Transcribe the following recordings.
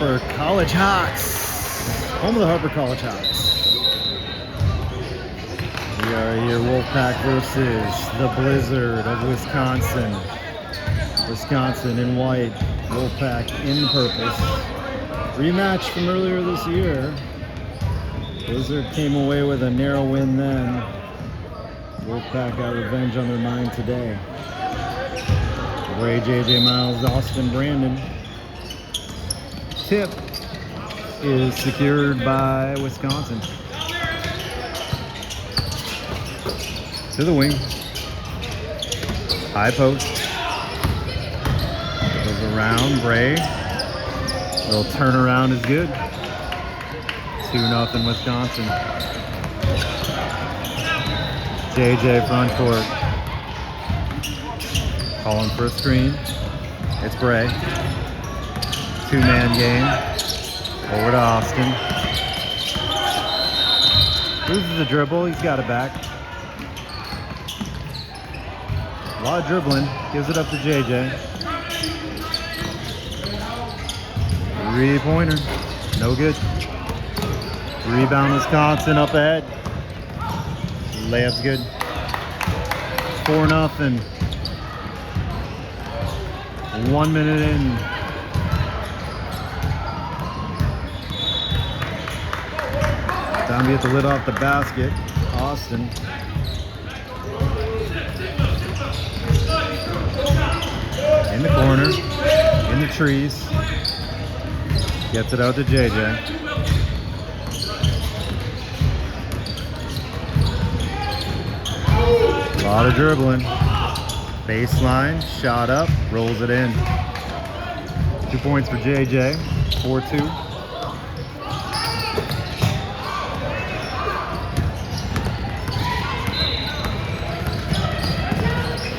Harper College Hawks. Home of the Harper College Hawks. We are here, Wolfpack versus the Blizzard of Wisconsin. Wisconsin in white, Wolfpack in purple. Rematch from earlier this year. Blizzard came away with a narrow win then. Wolfpack got revenge on their mind today. Bray, JJ, Myles, Austin, Brandon. Tip is secured by Wisconsin. To the wing. High post. Goes around, Bray. Little turnaround is good. 2-0 Wisconsin. JJ front court. Calling for a screen. It's Bray. Two-man game. Over to Austin. Loses the dribble. He's got it back. A lot of dribbling. Gives it up to JJ. Three-pointer. No good. Rebound Wisconsin up ahead. Layup's good. 4-0. 1 minute in. Time to get the lid off the basket. Austin. In the corner. In the trees. Gets it out to JJ. A lot of dribbling. Baseline, shot up, rolls it in. 2 points for JJ, 4-2.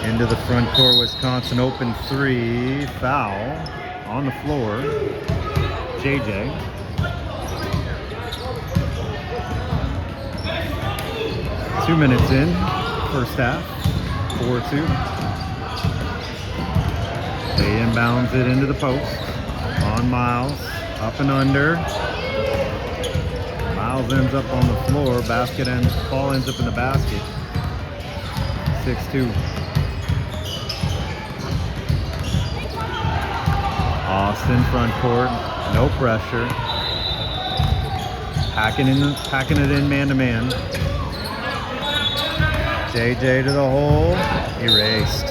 Into the front court, Wisconsin open three, foul on the floor. JJ. Two minutes in, first half, 4-2. They inbounds it into the post on Myles, up and under. Myles ends up on the floor, ball ends up in the basket. 6-2. Austin front court, no pressure. Packing it in man-to-man. JJ to the hole, erased.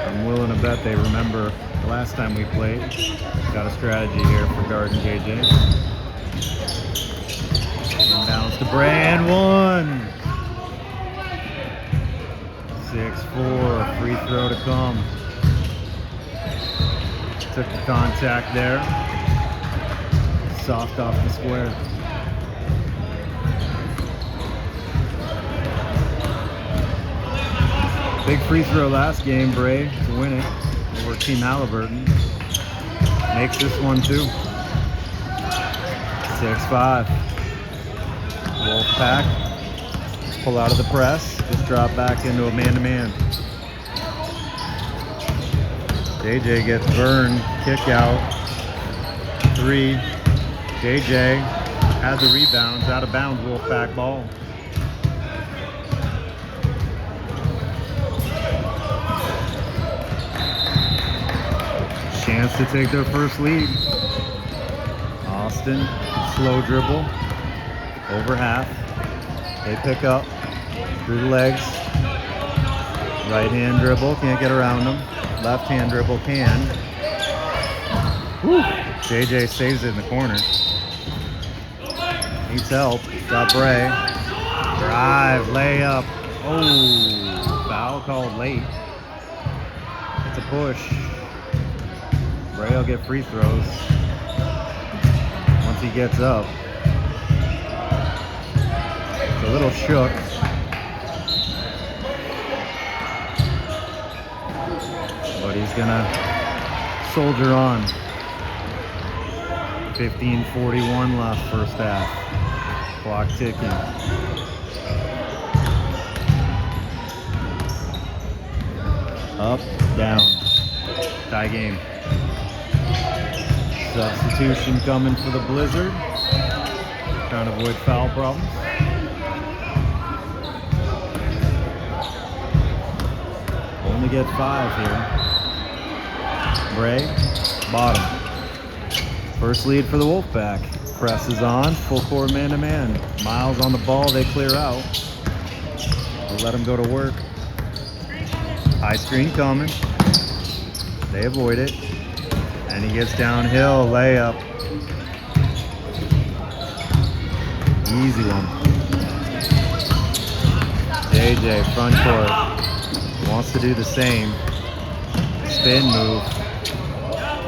I'm willing to bet they remember the last time we played. Got a strategy here for guarding JJ. Inbounds to Bray and one. 6-4, free throw to come. Took the contact there. Soft off the square. Big free throw last game, Bray, to win it over Team Halliburton. Makes this one too. 6-5. Wolfpack. Pull out of the press. Just drop back into a man-to-man. JJ gets burned. Kick out. Three. JJ had the rebounds. Out of bounds, Wolfpack ball. Chance to take their first lead. Austin, slow dribble, over half. They pick up through the legs. Right hand dribble, can't get around them. Left hand dribble can. Woo. JJ saves it in the corner. Needs help. Got Bray. Drive, layup. Oh, foul called late. It's a push. Bray will get free throws once he gets up. It's a little shook. But he's gonna soldier on. 15:41 left first half. Clock ticking. Up, down. Tie game. Substitution coming for the Blizzard. Trying to avoid foul problems. Only get 5 here. Bray, bottom. First lead for the Wolfpack. Press is on, full court man-to-man. Myles on the ball, they clear out. They'll let him go to work. High screen coming. They avoid it. And he gets downhill, layup. Easy one. JJ, front court. Wants to do the same. Spin move.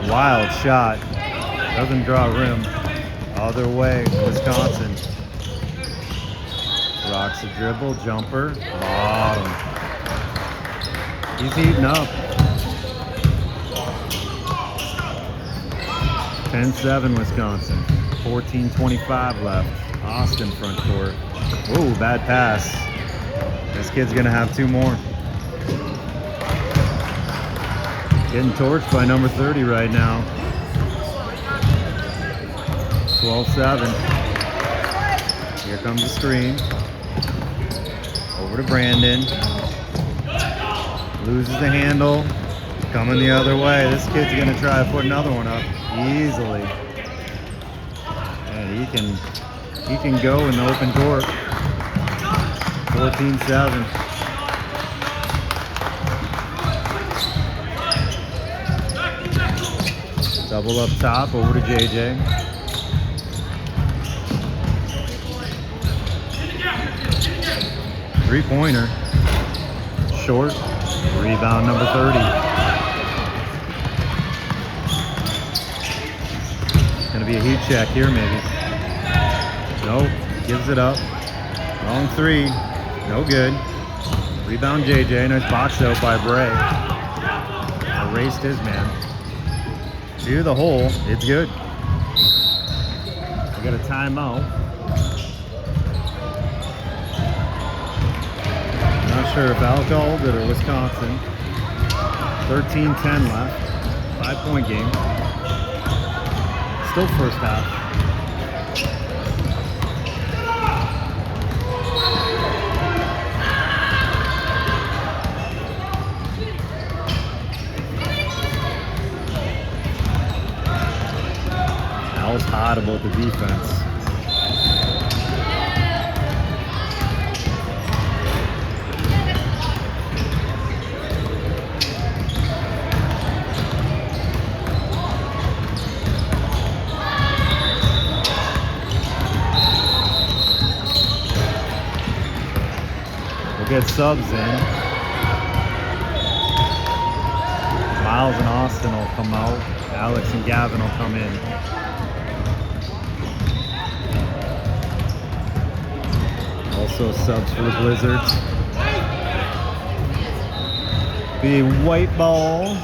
Wild shot. Doesn't draw rim. Other way, Wisconsin. Rocks a dribble, jumper. Bottom. He's heating up. 10-7 Wisconsin. 14:25 left. Austin front court. Ooh, bad pass. This kid's gonna have 2 more. Getting torched by number 30 right now. 12-7. Here comes the screen. Over to Braydan. Loses the handle. Coming the other way. This kid's gonna try to put another one up easily. And he can go in the open court. 14-7. Double up top, over to JJ. Three-pointer. Short. Rebound number 30. Gonna be a heat check here maybe. Nope. Gives it up. Long 3. No good. Rebound JJ. Nice box out by Bray. Erased his man. To the hole. It's good. We got a timeout. Not sure if alcohol did or Wisconsin. 13-10 left. 5-point game. Still first half. Al's hot about the defense. Get subs in. Myles and Austin will come out. Alex and Gavin will come in. Also subs for the Blizzards. Be white ball.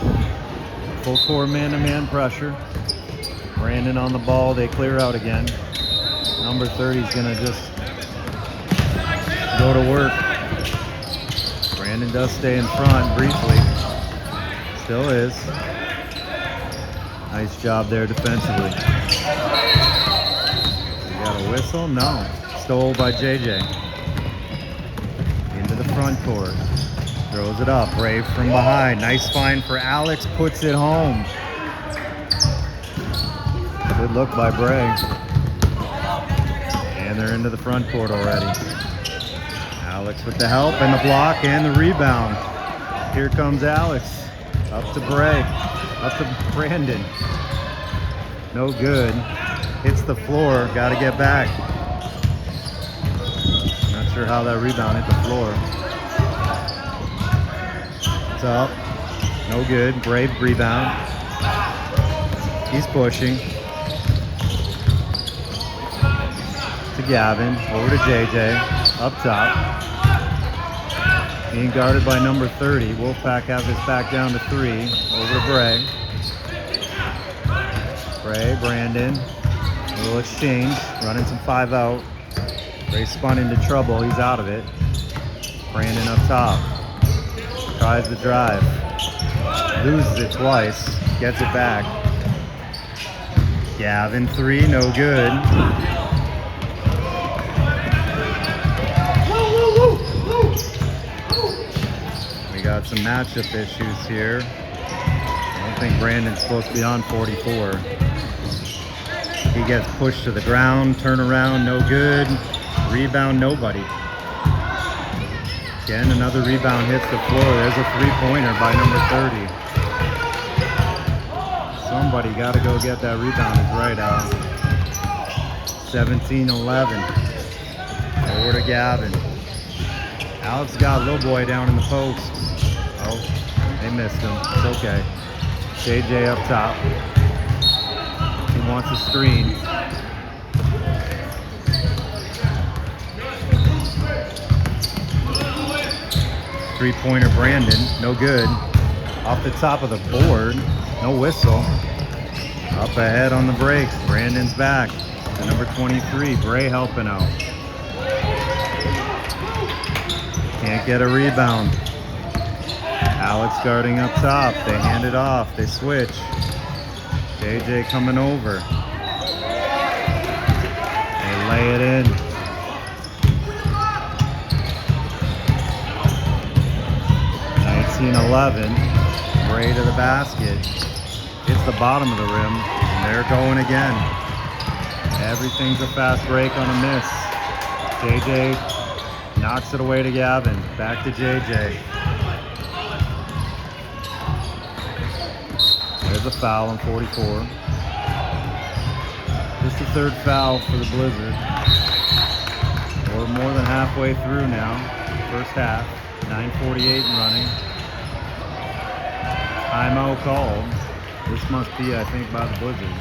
Full court man-to-man pressure. Braydan on the ball. They clear out again. Number 30 is gonna just go to work. Braydan does stay in front briefly. Still is. Nice job there defensively. You got a whistle? No. Stole by JJ. Into the front court. Throws it up. Brave from behind. Nice find for Alex. Puts it home. Good look by Bray. And they're into the front court already. Alex with the help and the block and the rebound. Here comes Alex. Up to Bray. Up to Braydan. No good. Hits the floor. Got to get back. Not sure how that rebound hit the floor. It's up. No good. Brave rebound. He's pushing. To Gavin. Over to JJ. Up top. Being guarded by number 30. Wolfpack have this back down to 3. Over to Bray. Bray, Braydan. A little exchange. Running some 5 out. Bray spun into trouble. He's out of it. Braydan up top. Tries the drive. loses it twice, gets it back. Gavin, 3, no good. We got some matchup issues here. I don't think Brandon's supposed to be on 44. He gets pushed to the ground, turn around, no good. Rebound, nobody. Again, another rebound hits the floor. There's a three-pointer by number 30. Somebody got to go get that rebound. It's right out. 17-11. Over to Gavin. Alex got little boy down in the post. Oh, they missed him. It's okay. JJ up top. He wants a screen. Three-pointer Brandon, no good. Off the top of the board, no whistle. Up ahead on the break, Brandon's back. To number 23, Bray helping out. Can't get a rebound. Alex guarding up top, they hand it off, they switch. JJ coming over. They lay it in. Bray to the basket. Hits the bottom of the rim. And they're going again. Everything's a fast break on a miss. JJ knocks it away to Gavin. Back to JJ. There's a foul on 44. Just the third foul for the Blizzard. We're more than halfway through now. First half. 9:48 and running. Timeout called. This must be, I think, by the Blizzard.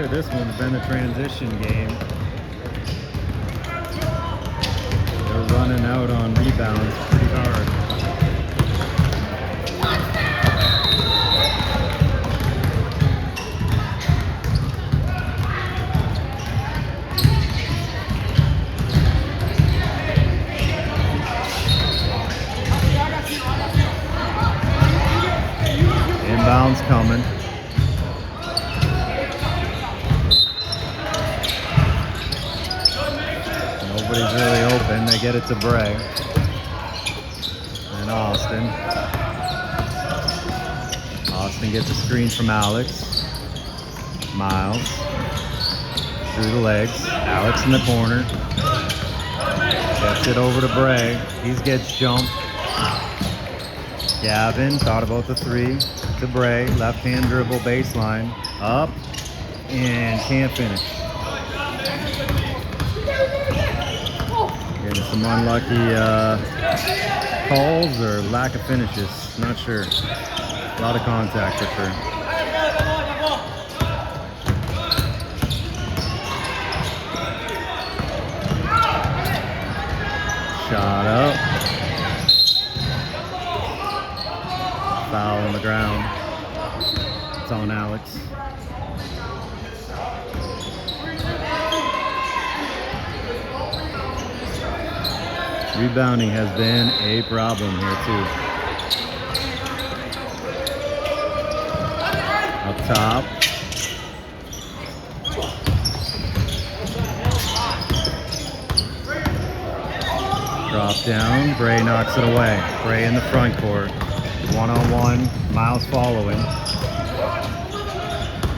This one's been a transition game. They're running out on rebounds pretty hard. Inbounds coming. Nobody's really open. They get it to Bray. And Austin. Austin gets a screen from Alex. Myles. Through the legs. Alex in the corner. Gets it over to Bray. He gets jumped. Gavin thought about the 3 to Bray. Left hand dribble baseline. Up. And can't finish. Getting some unlucky calls or lack of finishes. Not sure. A lot of contact for sure. Shot up. Foul on the ground. It's on Alex. Rebounding has been a problem here too. Up top. Drop down. Bray knocks it away. Bray in the front court. One-on-one. Myles following.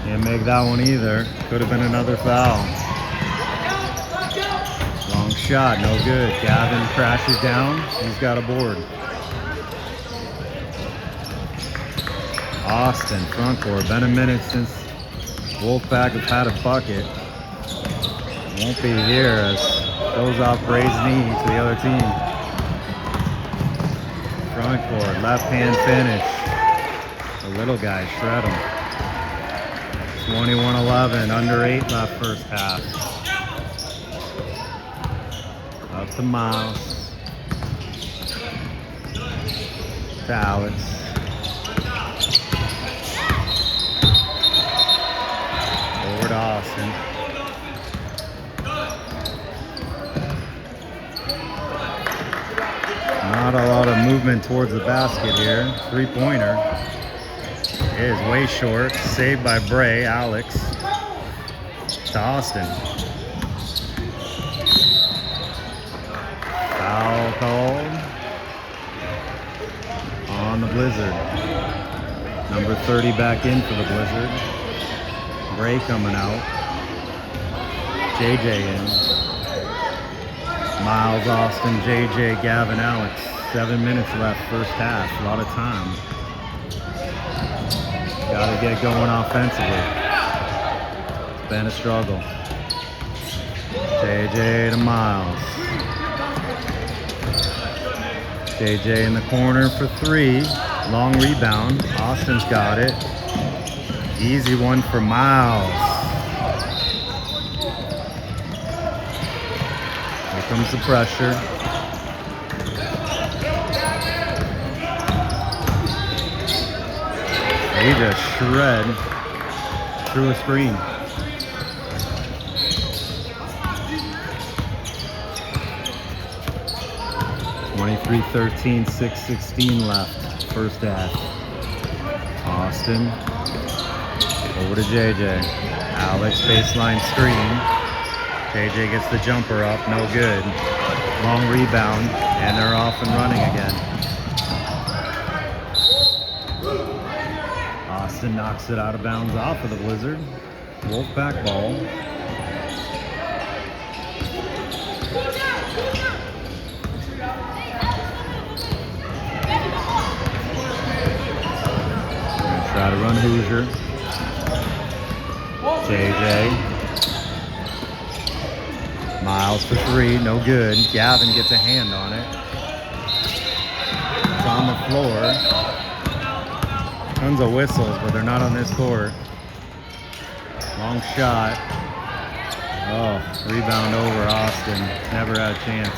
Can't make that one either. Could have been another foul. Long shot, no good. Gavin crashes down. He's got a board. Austin, front court. Been a minute since Wolfpack has had a bucket. Won't be here as goes off Bray's knee to the other team. Front court, left hand finish. Little guys shred them. 21-11, under 8 left first half. Up to Myles. To Alex. Over to Austin. Not a lot of movement towards the basket here. Three-pointer is way short. Saved by Bray. Alex to Austin. Foul called on the Blizzard. Number 30 back in for the Blizzard. Bray coming out. JJ in. Myles, Austin, JJ, Gavin, Alex. 7 minutes left first half. A lot of time. Got to get going offensively. It's been a struggle. JJ to Myles. JJ in the corner for 3. Long rebound. Austin's got it. Easy one for Myles. Here comes the pressure. He just shred through a screen. (23-13), 6:16 left, first half. Austin over to JJ. Alex baseline screen. JJ gets the jumper up, no good. Long rebound, and they're off and running again. Austin knocks it out of bounds off of the Blizzard. Wolfpack ball. Try to run Hoosier. JJ. Myles for 3, no good. Gavin gets a hand on it. It's on the floor. Tons of whistles, but they're not on this court. Long shot. Oh, rebound over Austin. Never had a chance.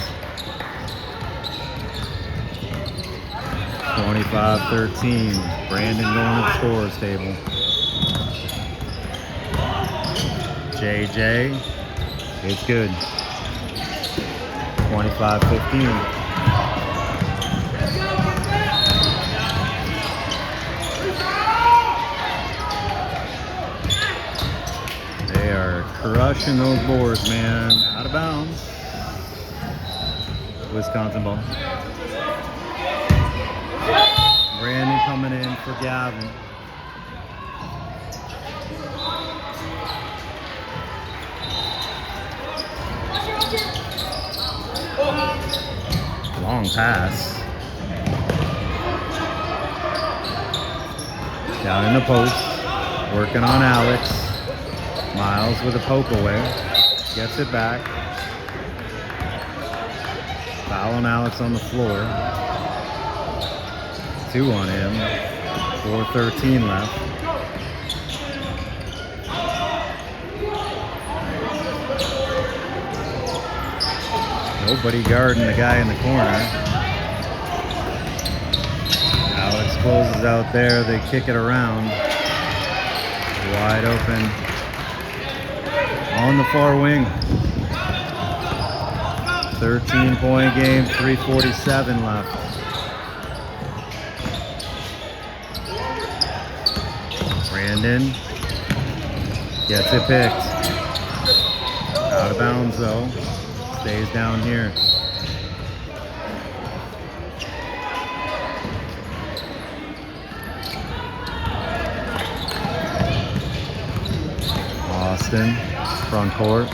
25-13. Brandon going to the scorer's table. JJ. It's good. 25-15. They are crushing those boards, man. Out of bounds. Wisconsin ball. Brandon coming in for Gavin. Long pass. Down in the post. Working on Alex. Myles with a poke away. Gets it back. Foul on Alex on the floor. 2 on him. 4:13 left. Nobody guarding the guy in the corner. Alex closes out there. They kick it around. Wide open. On the far wing. 13-point game. 3:47 left. Brandon gets it picked. Out of bounds though. Stays down here. Austin, front court.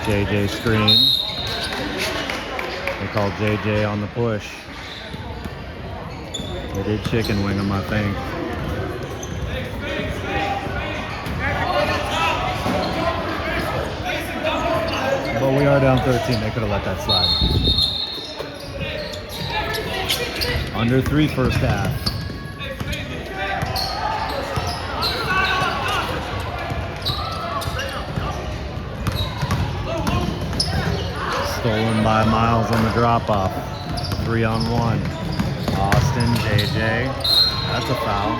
JJ screen. They called JJ on the push. They did chicken wing him, I think. But we are down 13. They could have let that slide. Under 3 first half. by Myles on the drop-off. 3-on-1. Austin, JJ. That's a foul.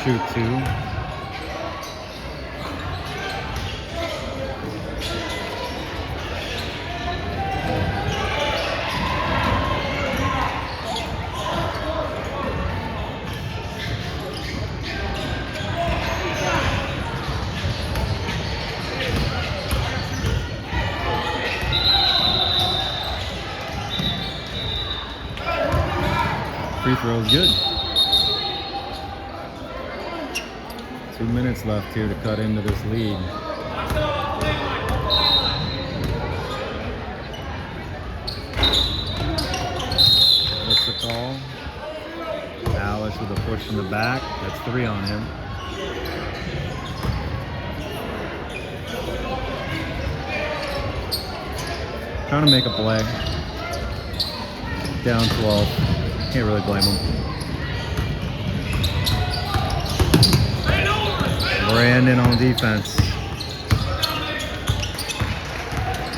Shoot 2. Free throw is good. 2 minutes left here to cut into this lead. What's the call? Alex with a push in the back. That's 3 on him. Trying to make a play. Down 12. Can't really blame him. Braydan on defense.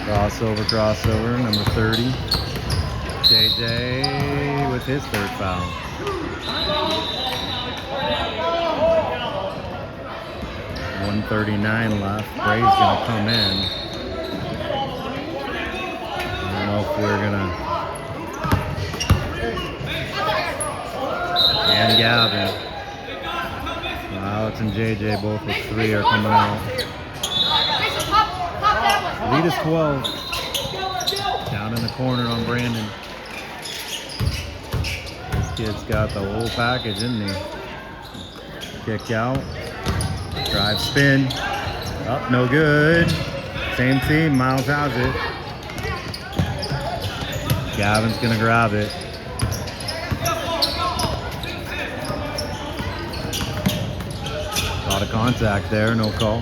Crossover, number 30. JJ with his 3rd foul. .139 left. Bray's gonna come in. I don't know if we're gonna... And Gavin. Alex and JJ both with 3 are coming out. Lead is 12. Down in the corner on Braydan. This kid's got the whole package, isn't he? Kick out. Drive spin. Up, no good. Same team, Myles has it. Gavin's gonna grab it. Lot of contact there, no call.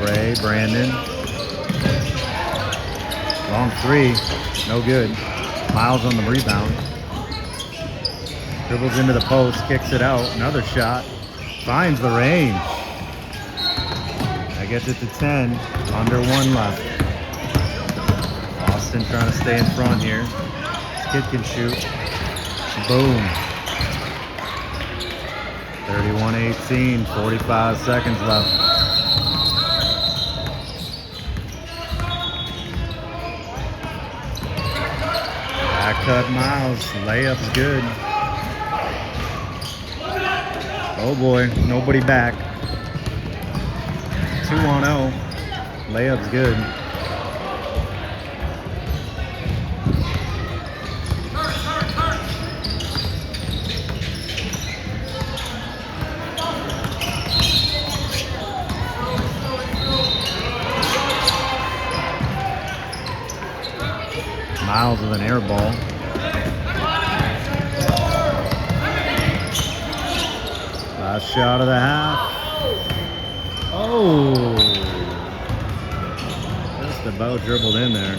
Braydan. Long 3, no good. Myles on the rebound. Dribbles into the post, kicks it out. Another shot. Finds the range. That gets it to 10. Under 1 left. Austin trying to stay in front here. This kid can shoot. Boom. 31-18, 45 seconds left. Back cut Myles, layup's good. Oh boy, nobody back. 2-on-0, layup's good. Myles with an air ball. Last shot of the half. Oh! Just about dribbled in there.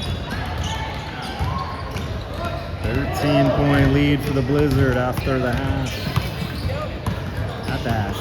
13-point lead for the Blizzard after the half. Not bad.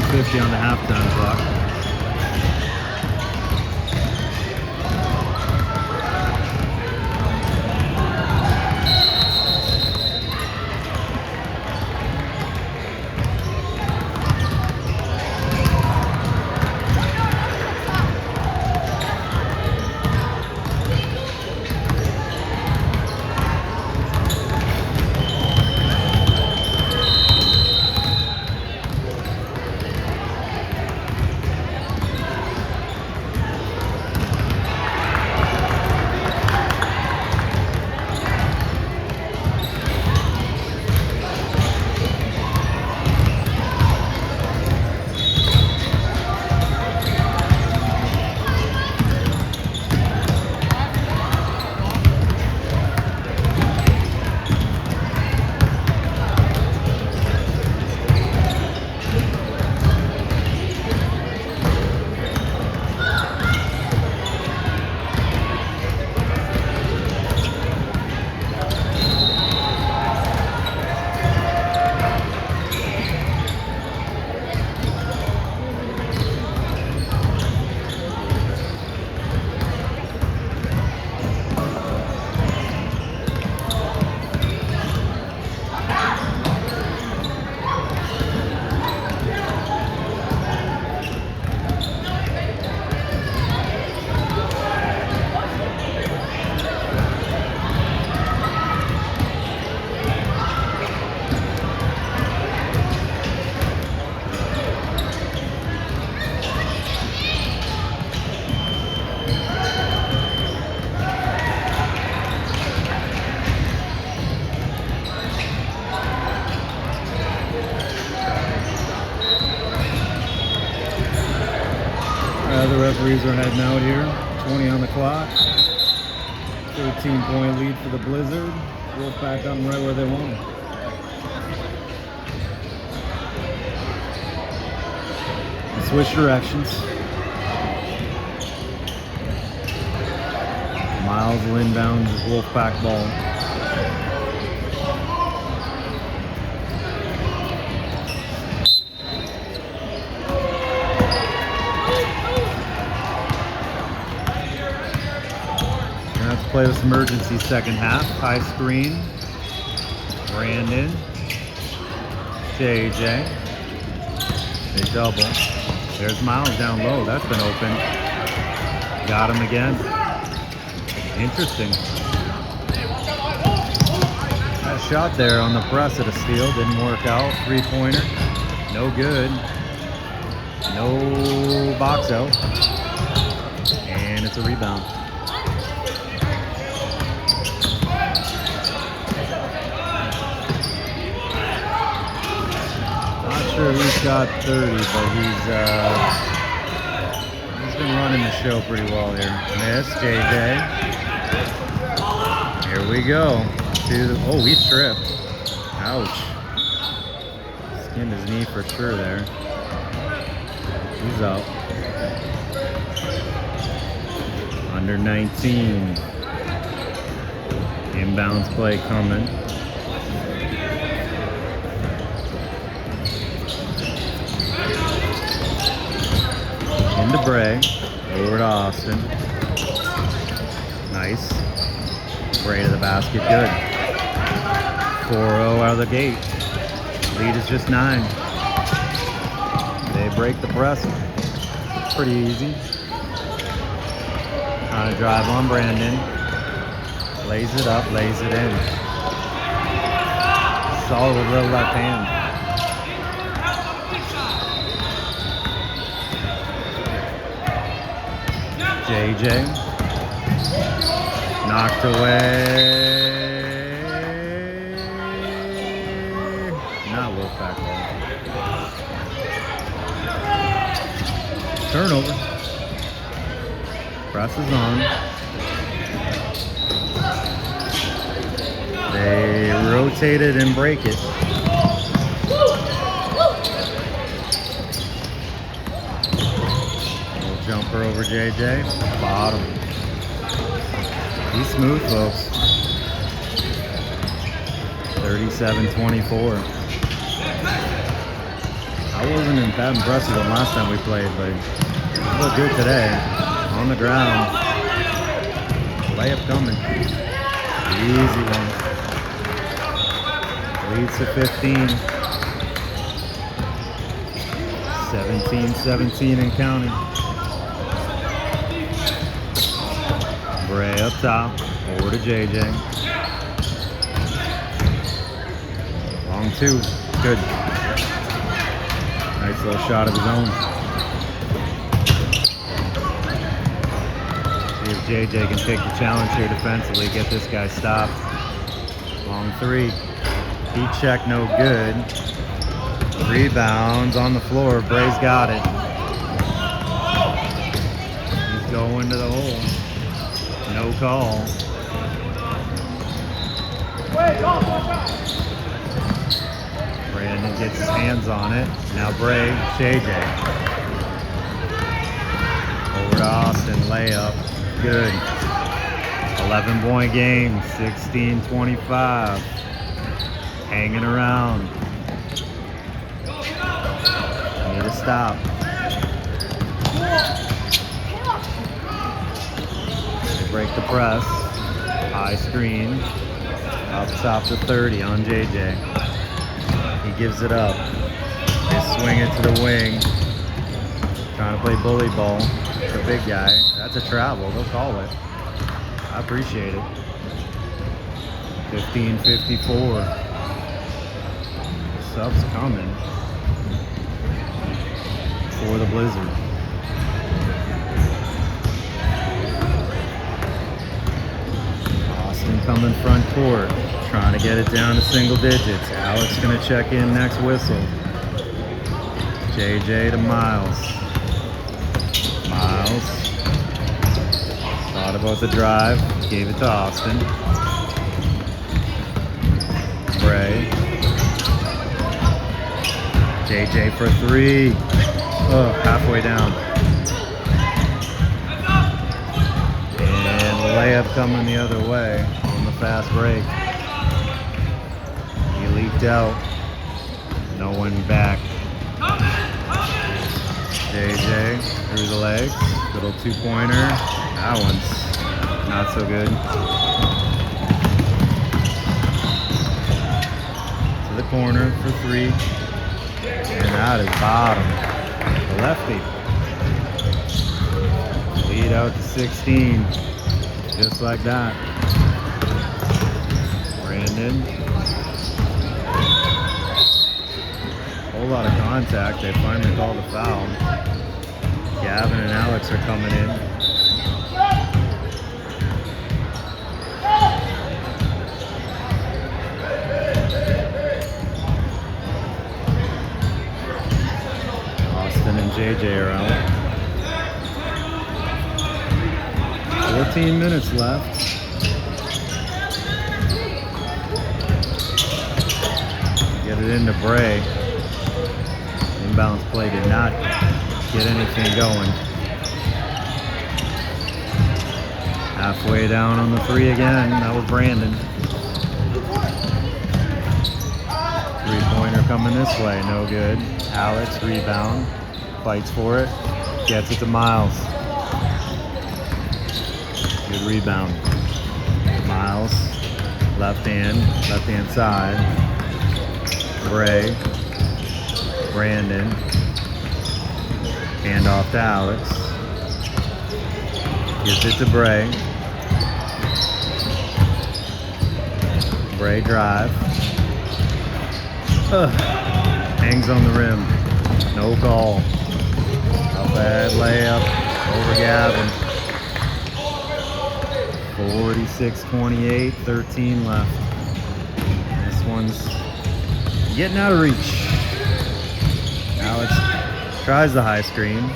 1:50 on the halftime clock. The referees are heading out here. 20 on the clock. 13-point lead for the Blizzard. Wolfpack got them right where they want them. Switch directions. Myles inbounds his Wolfpack ball. Let's play this emergency second half. High screen. Braydan. JJ. They double. There's Myles down low. That's been open. Got him again. Interesting. That shot there on the press at a steal. Didn't work out. Three-pointer. No good. No box out. And it's a rebound. Sure, he's got 30, but he's been running the show pretty well here. Miss JJ. Here we go. Oh, he tripped. Ouch. Skinned his knee for sure there. He's out. Under 19. Inbounds play coming. Into Bray, over to Austin. Nice. Bray to the basket, good. 4-0 out of the gate. Lead is just 9. They break the press. Pretty easy. Trying to drive on Braydan. Lays it up, lays it in. Solid with the left hand. JJ knocked away. Not Wolfpack ball. Turnover. Press is on. They rotate it and break it. Jumper over JJ. Bottom. He's smooth, folks. 37-24. I wasn't that impressed with him last time we played, but he looked good today. On the ground. Layup coming. Easy one. Leads to 15. 17-17 and counting. Bray up top. Over to JJ. Long two. Good. Nice little shot of his own. See if JJ can take the challenge here defensively. Get this guy stopped. Long three. Heat check, no good. Rebounds on the floor. Bray's got it. He's going to the hole. No call. Brandon gets his hands on it. Now Bray, JJ. Over to Austin, layup. Good. 11-point game, 16-25. Hanging around. Need to stop. They break the press. High screen. Up top to 30 on JJ. He gives it up. They swing it to the wing. Trying to play bully ball. The big guy. That's a travel. They'll call it. I appreciate it. 15-54. Subs coming for the Blizzard. Austin coming front court, trying to get it down to single digits. Alex gonna check in next whistle. JJ to Myles. Myles thought about the drive, gave it to Austin. Bray. JJ for three. Oh, halfway down. And layup coming the other way on the fast break. He leaked out. No one back. JJ through the legs. Little two-pointer. That one's not so good. To the corner for three. And that is bottom. The lefty. Lead out to 16. Just like that. Brandon. Whole lot of contact. They finally called a foul. Gavin and Alex are coming in. And JJ are out. 14 minutes left. Get it into Bray. Inbounds play did not get anything going. Halfway down on the three again. That was Brandon. Three-pointer coming this way. No good. Alex rebound. Fights for it, gets it to Myles. Good rebound. Myles, left hand side. Bray, Brandon, hand off to Alex. Gives it to Bray. Bray drive. Hangs on the rim. No call. Bad layup over Gavin. 46-28, 13 left. This one's getting out of reach. Alex tries the high screen.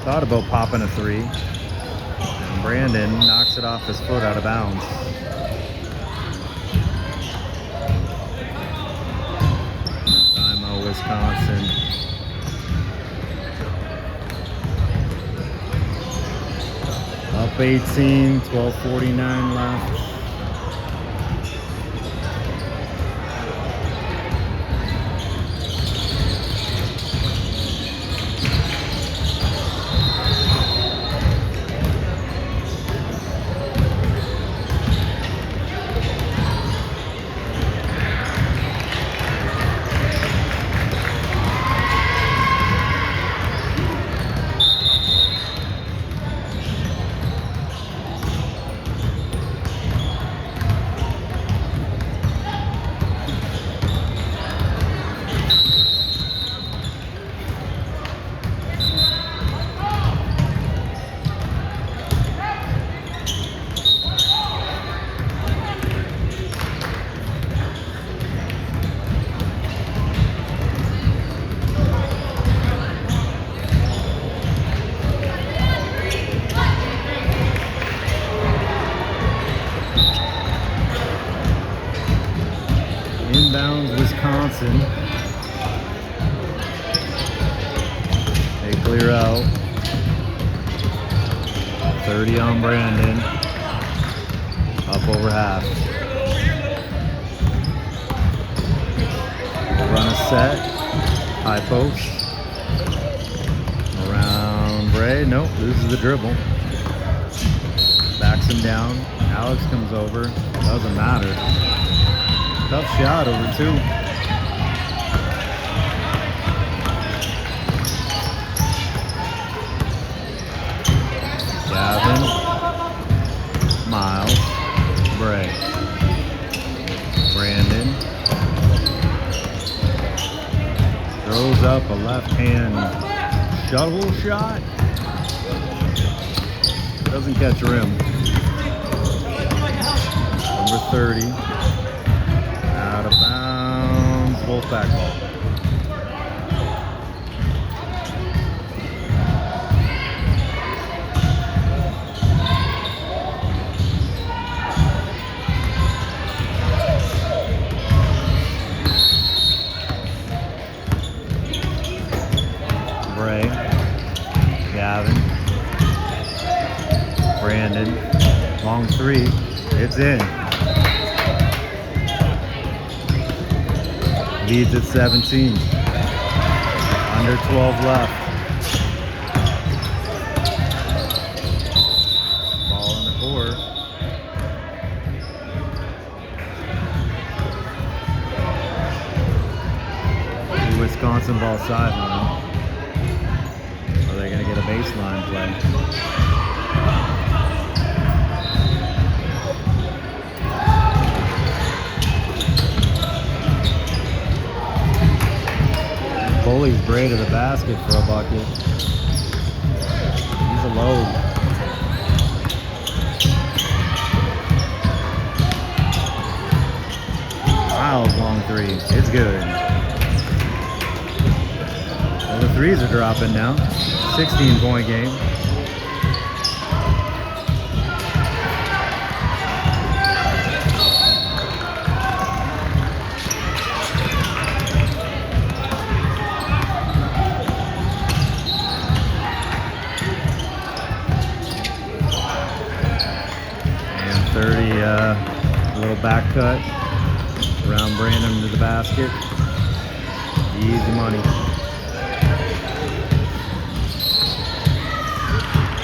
Thought about popping a three. And Brandon knocks it off his foot out of bounds. Timeout, Wisconsin. Up 18, 12:49 left. bounds, Wisconsin. They clear out. 30 on Brandon. Up over half. Run a set. High post. Around Bray. Nope, loses the dribble. Backs him down. Alex comes over. Doesn't matter. Tough shot over 2. Gavin. Myles. Bray. Brandon. Throws up a left hand shovel shot. Doesn't catch rim. Number 30. Out of bounds. Wolfpack ball. Bray. Gavin. Brandon. Long 3. It's in. Leads at 17. Under 12 left. Ball in the court. Wisconsin ball sideline. Are they going to get a baseline play? Bullies Bray to the basket for a bucket. He's a load. Myles long 3. It's good. Well, the 3s are dropping now. 16-point game. A little back cut around Brandon to the basket. Easy money.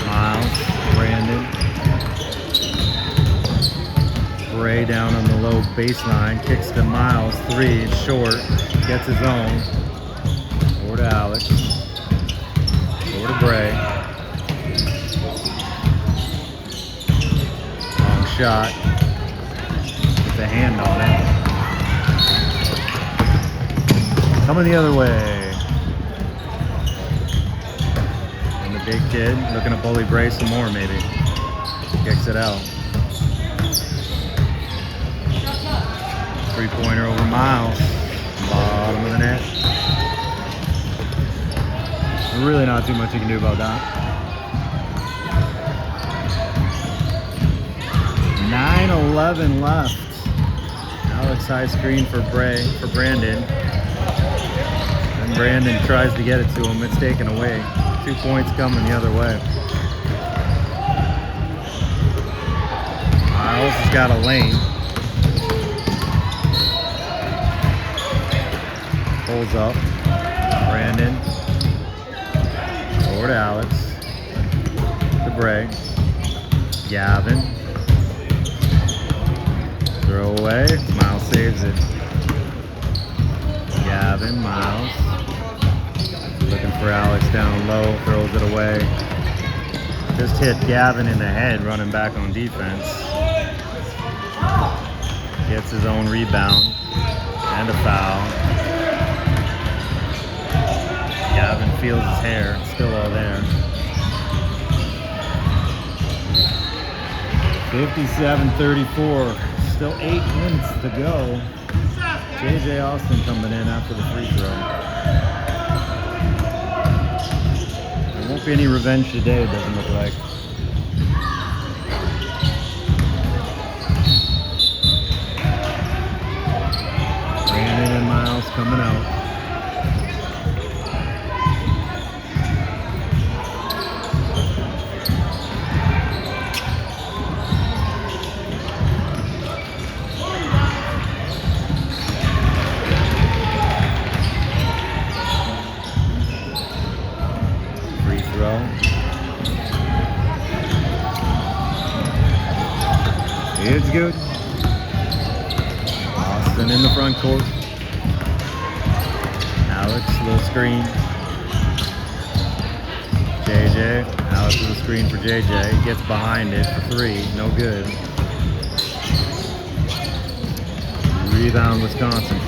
Myles, Brandon. Bray down on the low baseline. Kicks to Myles. 3. It's short. Gets his own. Over to Alex. Over to Bray. Long shot. The hand on it. Coming the other way. And the big kid looking to bully Bray some more, maybe. Kicks it out. 3-pointer over Myles. Bottom of the net. Really not too much you can do about that. 9:11 left. Alex high screen for Brandon. And Brandon tries to get it to him. It's taken away. 2 points coming the other way. Myles has got a lane. Pulls up. Brandon. Over to Alex. To Bray. Gavin. Throw away. Myles saves it. Gavin, Myles. Looking for Alex down low. Throws it away. Just hit Gavin in the head running back on defense. Gets his own rebound. And a foul. Gavin feels his hair. It's still all there. 57-34. Still 8 minutes to go. JJ Austin coming in after the free throw. There won't be any revenge today, it doesn't look like. coming out. Free throw. It's good. Austin in the front court. Alex, little screen. JJ. Alex with a screen for JJ. He gets behind it for three. No good. Rebound, Wisconsin.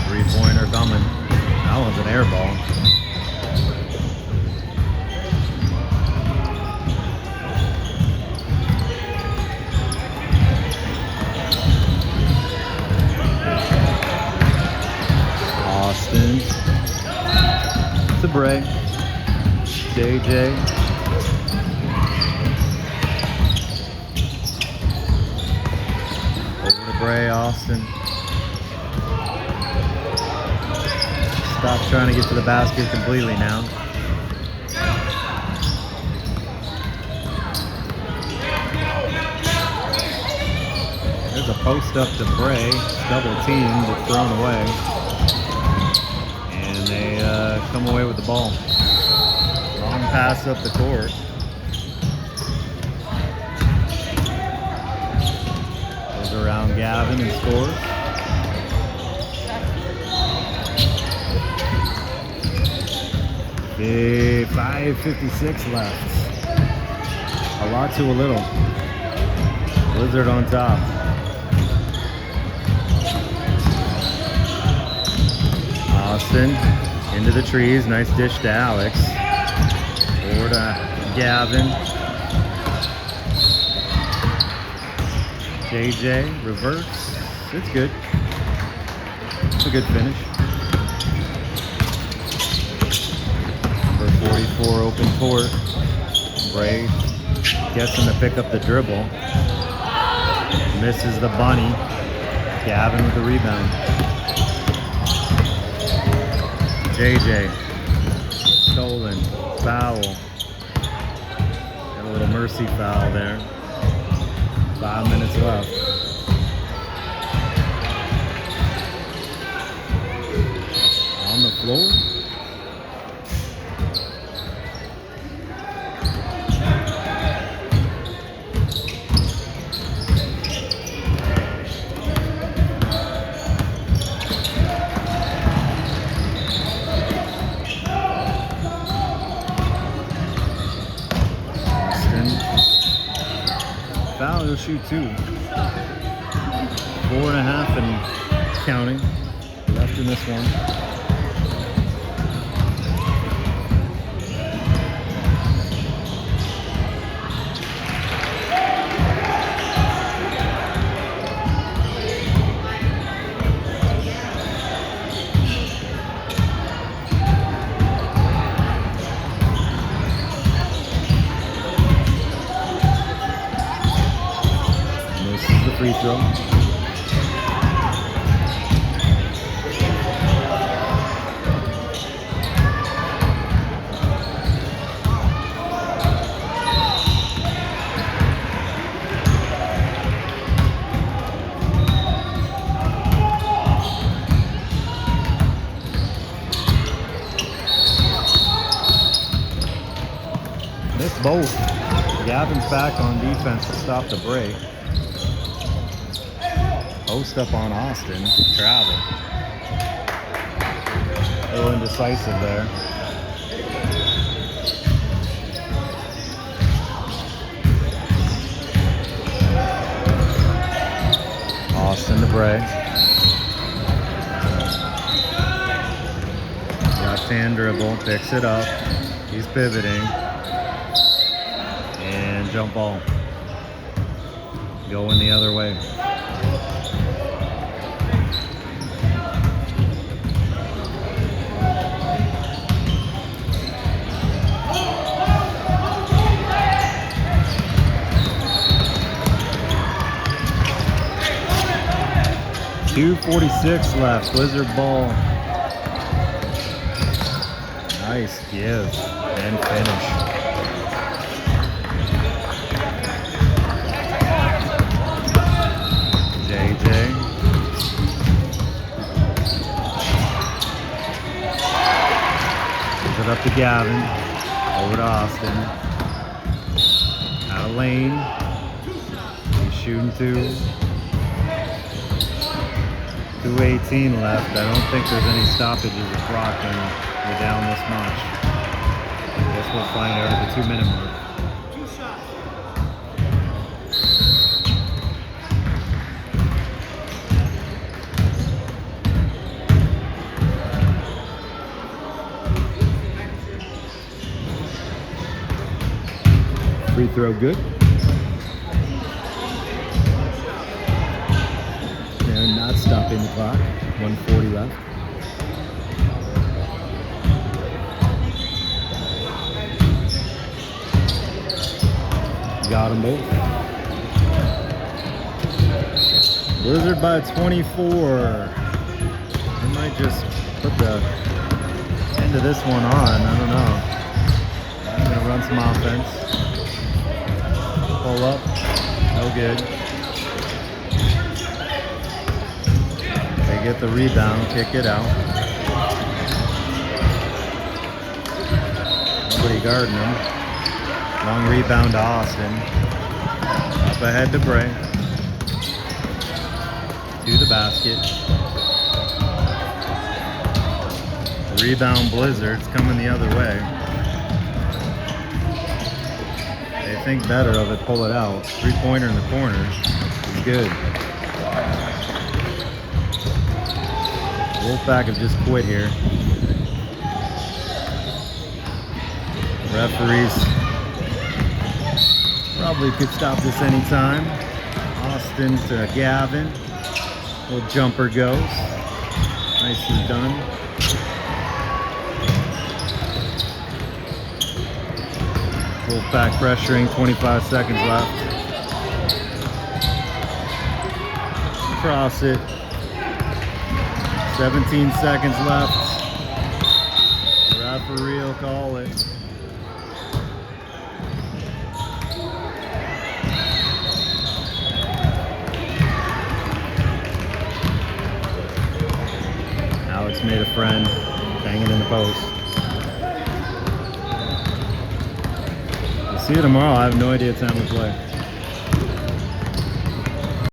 Three-pointer coming. That one's an air ball. Austin to Bray. JJ. Over to Bray, Austin. Stop trying to get to the basket completely now. There's a post up to Bray. Double teamed, but thrown away. And they come away with the ball. Long pass up the court. Goes around Gavin and scores. 5:56 left. A lot to a little. Blizzard on top. Austin into the trees. Nice dish to Alex. Over to Gavin. JJ, reverse. It's good. It's a good finish. Number 44, open court. Bray gets him to pick up the dribble. Misses the bunny. Gavin with the rebound. JJ, stolen, foul. Got a little mercy foul there. 5 minutes left. On the floor. Foul, he'll shoot two. 4.5 and counting left in this one. Free throw. Missed both. Gavin's back on defense to stop the break. Post up on Austin. Travel. A little indecisive there. Austin to Bray. Left hand dribble. Picks it up. He's pivoting. And jump ball. Going the other way. 2:46 left. Blizzard ball. Nice give and finish. JJ. Gives it up to Gavin. Over to Austin. Out of lane. He's shooting 2:18 left. I don't think there's any stoppages of clock when we're down this much. I guess we'll find out at the 2-minute mark. Free throw good. They're not stopping the clock. 1:40 left. Got them both. Blizzard by 24. They might just put the end of this one on. I don't know. I'm gonna run some offense. Pull up. No good. They get the rebound, kick it out. Nobody guarding them. Long rebound to Austin. Up ahead to Bray. To the basket. Rebound Blizzards coming the other way. They think better of it, pull it out. 3-pointer in the corner. It's good. Wolfpack have just quit here. Referees probably could stop this anytime. Austin to Gavin. Little jumper goes. Nicely done. Wolfpack pressuring, 25 seconds left. Cross it. 17 seconds left. Referee will call it. Alex made a friend, banging in the post. We'll see you tomorrow. I have no idea what time we play.